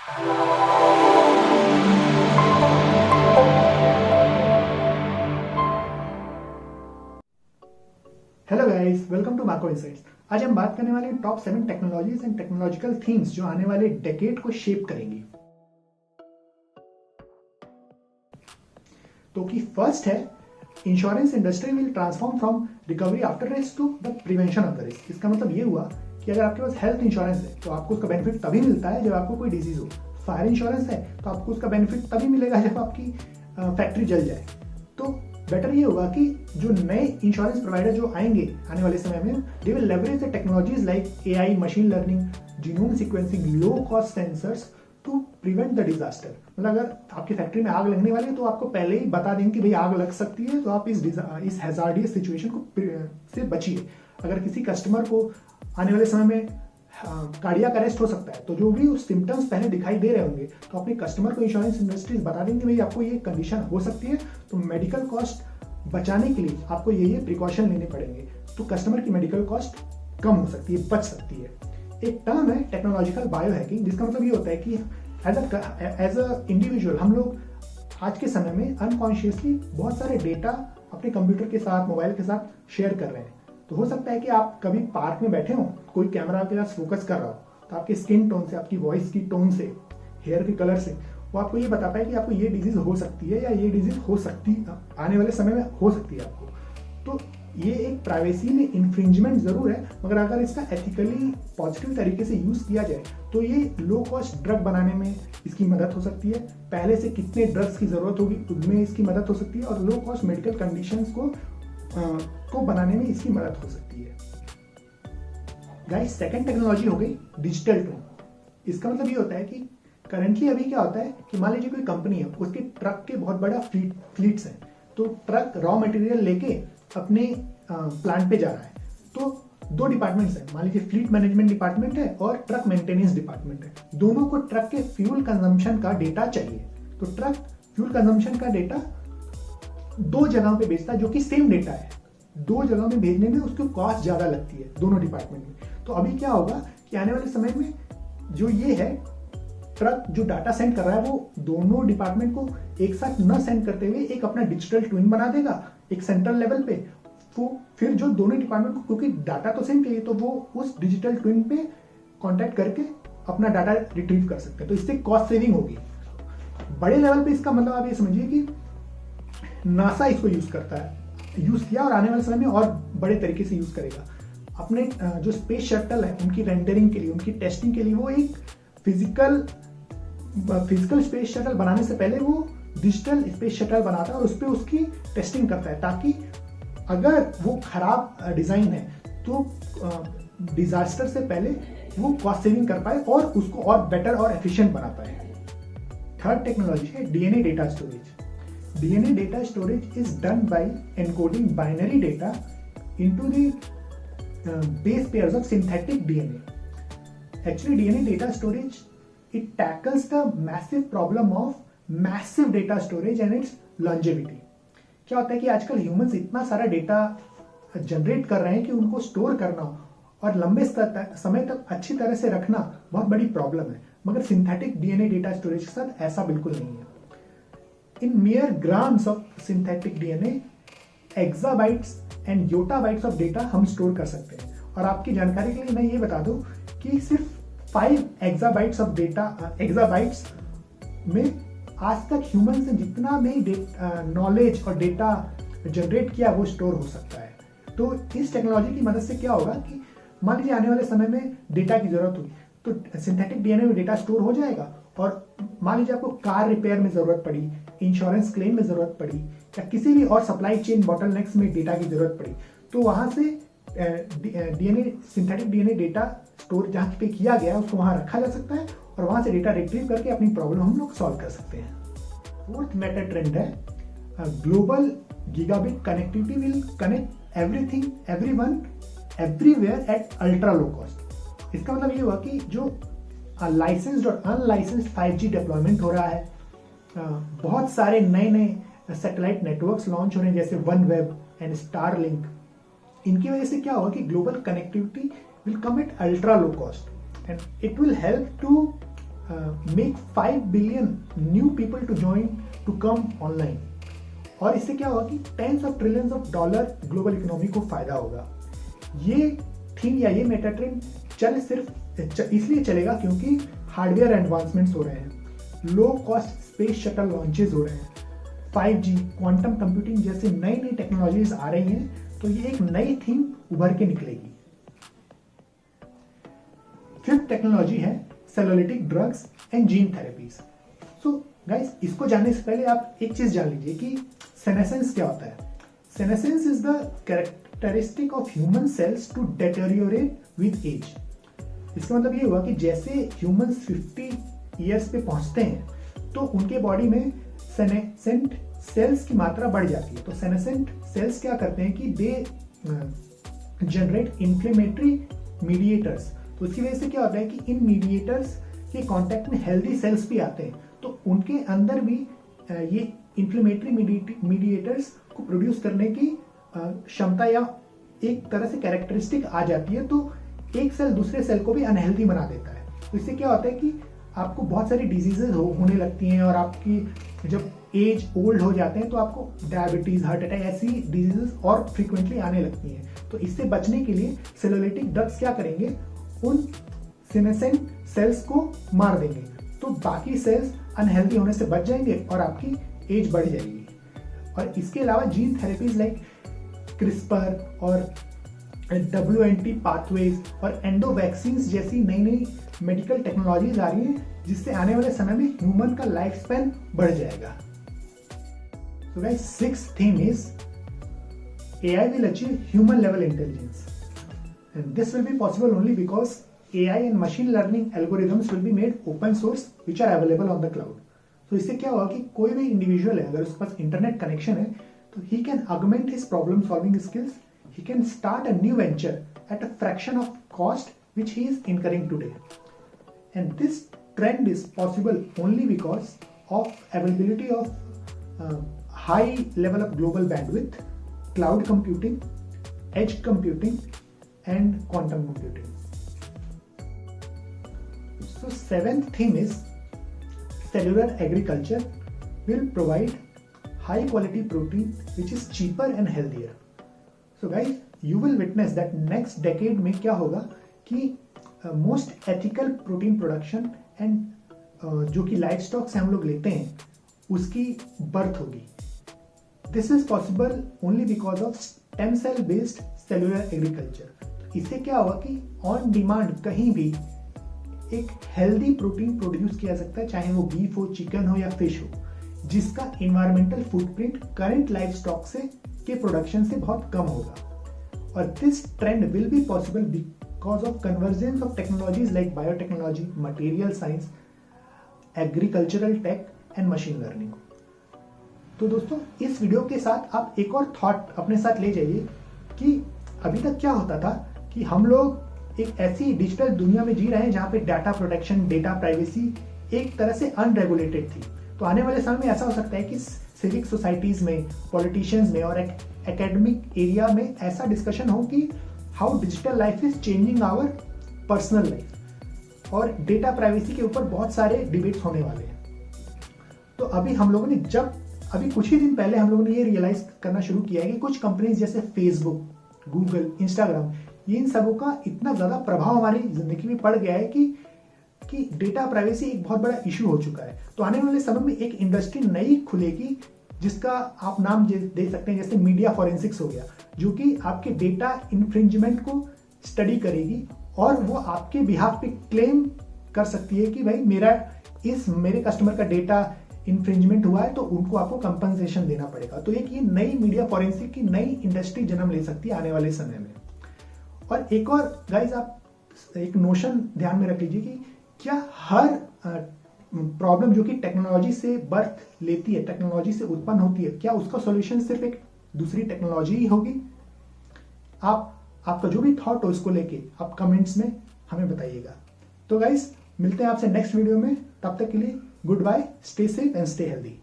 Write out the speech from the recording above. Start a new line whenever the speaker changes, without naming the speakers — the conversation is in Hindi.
Hello guys, welcome to Marco insights. आज हम बात करने वाले हैं top 7 technologies and technological themes जो आने वाले डेकेड को शेप करेंगी। तो कि फर्स्ट है, insurance industry will transform from recovery after risk to the prevention of the risk. इसका मतलब ये हुआ कि अगर आपके पास हेल्थ इंश्योरेंस है तो आपको उसका बेनिफिट तभी मिलता है जब आपको कोई डिजीज हो। फायर इंश्योरेंस है तो आपको उसका बेनिफिट तभी मिलेगा जब आपकी फैक्ट्री जल जाए। तो बेटर ये होगा कि जो नए इंश्योरेंस प्रोवाइडर जो आएंगे आने वाले समय में, they will leverage the technologies like AI, machine learning, genome sequencing, low cost sensors to prevent the disaster. मतलब अगर आपकी फैक्ट्री में आग लगने वाली है तो आपको पहले ही बता देंगे कि भाई आग लग सकती है, तो आप इस हैजार्डियस सिचुएशन को से बचिए। अगर किसी कस्टमर को आने वाले समय में कार्डियक अरेस्ट हो सकता है तो जो भी सिम्टम्स पहले दिखाई दे रहे होंगे तो अपने कस्टमर को इंश्योरेंस इंडस्ट्रीज बता देंगे भाई आपको ये कंडीशन हो सकती है, तो मेडिकल कॉस्ट बचाने के लिए आपको ये प्रिकॉशन लेने पड़ेंगे, तो कस्टमर की मेडिकल कॉस्ट कम हो सकती है, बच सकती है। एक टर्म है टेक्नोलॉजिकल बायो हैकिंग, जिसका मतलब ये होता है कि एज अ इंडिविजुअल हम लोग आज के समय में अनकॉन्शियसली बहुत सारे डेटा अपने कंप्यूटर के साथ, मोबाइल के साथ शेयर कर रहे हैं। तो हो सकता है कि आप कभी पार्क में बैठे हो, कोई कैमरा के साथ फोकस कर रहा हो, तो आपके स्किन टोन से, आपकी वॉइस की टोन से, हेयर के कलर से वो आपको ये बता पाए कि आपको ये डिजीज हो सकती है या ये डिजीज हो सकती आने वाले समय में हो सकती है आपको। तो ये एक प्राइवेसी में इन्फ्रिंजमेंट जरूर है, मगर अगर इसका एथिकली पॉजिटिव तरीके से यूज किया जाए तो ये लो कॉस्ट ड्रग बनाने में इसकी मदद हो सकती है। पहले से कितने ड्रग्स की जरूरत होगी उनमें इसकी मदद हो सकती है, और लो कॉस्ट मेडिकल कंडीशंस को बनाने में इसकी मदद हो सकती है। गाइस, सेकंड टेक्नोलॉजी हो गई डिजिटल ट्विन। इसका मतलब ये होता है कि करंटली अभी क्या होता है कि मान लीजिए कोई कंपनी है, उसके ट्रक के बहुत बड़ा फ्लीट्स हैं, तो ट्रक रॉ मटेरियल लेके अपने प्लांट पे जा रहा है, तो दो डिपार्टमेंट्स हैं, मान लीजिए फ्लीट मैनेजमेंट डिपार्टमेंट है और ट्रक मेंटेनेंस डिपार्टमेंट है। दोनों को ट्रक के फ्यूल कंजम्पशन का डेटा चाहिए, तो ट्रक फ्यूल कंजम्पशन का डेटा दो जगहों पे भेजता है जो कि सेम डेटा है। दो जगहों में भेजने में उसकी कॉस्ट ज्यादा लगती है दोनों डिपार्टमेंट में। तो अभी क्या होगा कि आने वाले समय में जो ये है, ट्रक जो डाटा सेंड कर रहा है वो दोनों डिपार्टमेंट को एक साथ न सेंड करते हुए एक अपना डिजिटल ट्विन बना देगा एक सेंट्रल लेवल पे। तो फिर जो दोनों डिपार्टमेंट को, क्योंकि डाटा तो सेम चाहिए, तो वो उस डिजिटल ट्विन पे कांटेक्ट करके अपना डाटा रिट्रीव कर सकते हैं। तो इससे कॉस्ट सेविंग होगी बड़े लेवल पे। इसका मतलब आप ये समझिए कि नासा इसको यूज किया और आने वाले समय में और बड़े तरीके से यूज करेगा। अपने जो स्पेस शटल है उनकी रेंडरिंग के लिए, उनकी टेस्टिंग के लिए वो एक फिजिकल स्पेस शटल बनाने से पहले वो डिजिटल स्पेस शटल बनाता है और उस पर उसकी टेस्टिंग करता है, ताकि अगर वो खराब डिजाइन है तो डिजास्टर से पहले वो कॉस्ट सेविंग कर पाए और उसको और बेटर और एफिशिएंट बना पाए। थर्ड टेक्नोलॉजी है DNA data storage. DNA data storage is done by encoding binary data into the base pairs of synthetic DNA. Actually, DNA data storage, it tackles the massive problem of massive data storage and its longevity. क्या होता है कि आजकल ह्यूमंस इतना सारा डेटा जनरेट कर रहे हैं कि उनको स्टोर करना और लंबे समय तक अच्छी तरह से रखना बहुत बड़ी प्रॉब्लम है, मगर सिंथेटिक डीएनए डेटा स्टोरेज के साथ ऐसा बिल्कुल नहीं है। In mere grams of synthetic DNA, exabytes and yottabytes of data हम स्टोर कर सकते हैं। और आपकी जानकारी के लिए मैं ये बता दूं कि सिर्फ 5 exabytes में आज तक ह्यूमन से जितना भी नॉलेज और डेटा जनरेट किया वो स्टोर हो सकता है। तो इस टेक्नोलॉजी की मदद से क्या होगा कि मान लीजिए आने वाले समय में डेटा की जरूरत हुई तो सिंथेटिक डीएनए में डेटा स्टोर हो जाएगा, और मान लीजिए आपको कार रिपेयर में जरूरत पड़ी, इंश्योरेंस क्लेम में जरूरत पड़ी, या किसी भी और सप्लाई चेन बॉटलनेक्स में डेटा की जरूरत पड़ी, तो वहां से सिंथेटिक डीएनए डेटा स्टोर जहां पे किया गया है उसको वहां रखा जा सकता है और वहां से डेटा रिट्रीव करके अपनी प्रॉब्लम हम लोग सॉल्व कर सकते हैं। फोर्थ मेटा ट्रेंड है global gigabit connectivity will connect everything, everyone, everywhere at ultra low cost. इसका मतलब ये हुआ कि जो लाइसेंस्ड और अनलाइसेंस्ड 5G डिप्लॉयमेंट हो रहा है, बहुत सारे नए नए सैटेलाइट नेटवर्क्स लॉन्च हो रहे हैं जैसे वन वेब एंड स्टारलिंक। इनकी वजह से क्या होगा कि global connectivity will come at ultra low cost and it will help to make 5 billion new people to join to come online. और इससे क्या होगा कि tens of trillions of dollar global economy को फायदा होगा। ये थीम या ये मेटा ट्रेंड सिर्फ इसलिए चलेगा क्योंकि हार्डवेयर एडवांसमेंट्स हो रहे हैं, low cost space shuttle launches हो रहे हैं, 5G, क्वांटम कंप्यूटिंग जैसे नई नई टेक्नोलॉजीज आ रही हैं, तो ये एक नई थीम उभर के निकलेगी। फिफ्थ टेक्नोलॉजी है senolytic drugs and gene therapies. So guys, इसको जानने से पहले आप एक चीज जान लीजिए कि सेनेसेंस क्या होता है। Senescence is the characteristic of human cells to deteriorate with age. इसका मतलब ये हुआ कि जैसे ह्यूमंस 50 ईयर्स पे पहुंचते हैं तो उनके बॉडी में सेनेसेंट सेल्स की मात्रा बढ़ जाती है। तो सेनेसेंट सेल्स क्या करते हैं कि दे जनरेट इन्फ्लेमेटरी मीडिएटर्स। तो इसकी वजह से क्या होता है कि इन मीडिएटर्स के कांटेक्ट में हेल्दी सेल्स भी आते हैं, तो उनके अंदर भी ये इन्फ्लेमेटरी मीडिएटर्स को प्रोड्यूस करने की क्षमता या एक तरह से कैरेक्टरिस्टिक आ जाती है। तो एक सेल दूसरे सेल को भी अनहेल्दी बना देता है। तो इससे क्या होता है कि आपको बहुत सारी डिजीजेज होने लगती हैं, और आपकी जब एज ओल्ड हो जाते हैं तो आपको डायबिटीज, हार्ट अटैक ऐसी डिजीजेस और फ्रीक्वेंटली आने लगती हैं। तो इससे बचने के लिए सेलुलिटिक ड्रग्स क्या करेंगे, उन सेनेसेंट सेल्स को मार देंगे, तो बाकी सेल्स अनहेल्दी होने से बच जाएंगे और आपकी एज बढ़ जाएगी। और इसके अलावा जीन थेरेपीज लाइक क्रिस्पर और WNT पाथवेज और एंडो वैक्सीन जैसी नई नई मेडिकल टेक्नोलॉजीज आ रही हैं, जिससे आने वाले समय में ह्यूमन का लाइफ स्पैन बढ़ जाएगा। So guys, sixth theme is AI will achieve human level intelligence, and this will be possible only because AI and machine learning algorithms will be made open source, which are available on the cloud. तो इससे क्या होगा कि कोई भी इंडिविजुअल है, अगर उसके पास इंटरनेट कनेक्शन है, तो he can augment his problem solving skills. He can start a new venture at a fraction of cost which he is incurring today. And this trend is possible only because of availability of high level of global bandwidth, cloud computing, edge computing, and quantum computing. So seventh theme is cellular agriculture will provide high quality protein which is cheaper and healthier. So guys, you will witness that next decade में क्या होगा कि most ethical protein production and जो कि लाइफ स्टॉक से हम लोग लेते हैं उसकी बर्थ होगी। This is possible only because of stem cell based cellular agriculture. इससे क्या होगा कि ऑन डिमांड कहीं भी एक हेल्दी प्रोटीन प्रोड्यूस किया जा सकता है, चाहे वो बीफ हो, चिकन हो या फिश हो, जिसका environmental footprint current life stock से के प्रोडक्शन से बहुत कम होगा। और this trend will be possible because of convergence of technologies like biotechnology, material science, agricultural tech and machine learning. तो दोस्तों, इस वीडियो के साथ आप एक और थॉट अपने साथ ले जाइए कि अभी तक क्या होता था कि हम लोग एक ऐसी डिजिटल दुनिया में जी रहे हैं जहां पे डाटा प्रोटेक्शन, डेटा प्राइवेसी एक तरह से अनरेगुलेटेड थी। तो आने वाले समय में ऐसा हो सकता है कि सिविक सोसाइटीज में, पॉलिटिशियंस में और एकेडमिक एरिया में ऐसा डिस्कशन हो कि how digital life is changing our personal life, और डेटा प्राइवेसी के ऊपर बहुत सारे डिबेट्स होने वाले हैं। तो अभी हम लोगों ने अभी कुछ ही दिन पहले हम लोगों ने ये रियलाइज करना शुरू किया है कि कुछ कंपनीज जैसे फेसबुक, गूगल, इंस्टाग्राम, इन सबों का इतना ज्यादा प्रभाव हमारी जिंदगी में पड़ गया है कि डेटा प्राइवेसी एक बहुत बड़ा इशू हो चुका है। तो आने वाले समय में एक इंडस्ट्री नई खुलेगी जिसका आप नाम दे सकते हैं, जैसे मीडिया फॉरेंसिक्स हो गया, जो कि आपके डेटा इन्फ्रिंजमेंट को स्टडी करेगी और वो आपके बिहाफ पे क्लेम कर सकती है कि भाई मेरे कस्टमर का डेटा इन्फ्रिंजमेंट हुआ है, तो उनको आपको कंपनसेशन देना पड़ेगा। तो एक ये नई मीडिया फॉरेंसिक की नई इंडस्ट्री जन्म ले सकती है आने वाले समय में। और एक और गाइज, आप एक नोशन ध्यान में रख लीजिए कि क्या हर प्रॉब्लम जो कि टेक्नोलॉजी से बर्थ लेती है, टेक्नोलॉजी से उत्पन्न होती है, क्या उसका सॉल्यूशन सिर्फ एक दूसरी टेक्नोलॉजी ही होगी? आपका जो भी थॉट हो इसको लेके आप कमेंट्स में हमें बताइएगा। तो गाइज, मिलते हैं आपसे नेक्स्ट वीडियो में। तब तक के लिए good bye, stay safe and stay healthy.